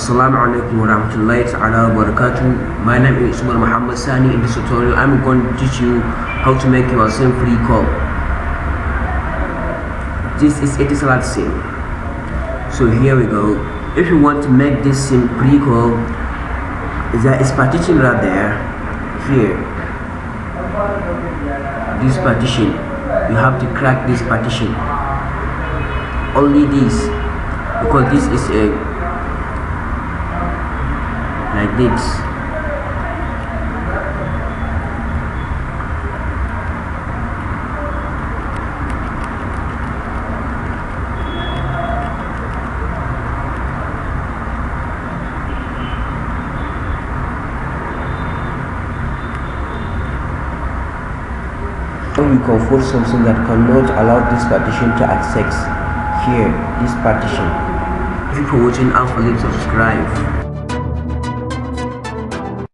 Assalamu alaikum wa rahmatullahi ta'ala wa barakatuh. My name is Muhammad Sani. In this tutorial, I'm going to teach you how to make your SIM free call. This is Etisalat SIM. So here we go. If you want to make this SIM free call, there is partition right there. Here, this partition. You have to crack this partition. Only this, because this is a like this. We confirm something that cannot allow this partition to access. Here, this partition. If you are watching, don't forget to subscribe.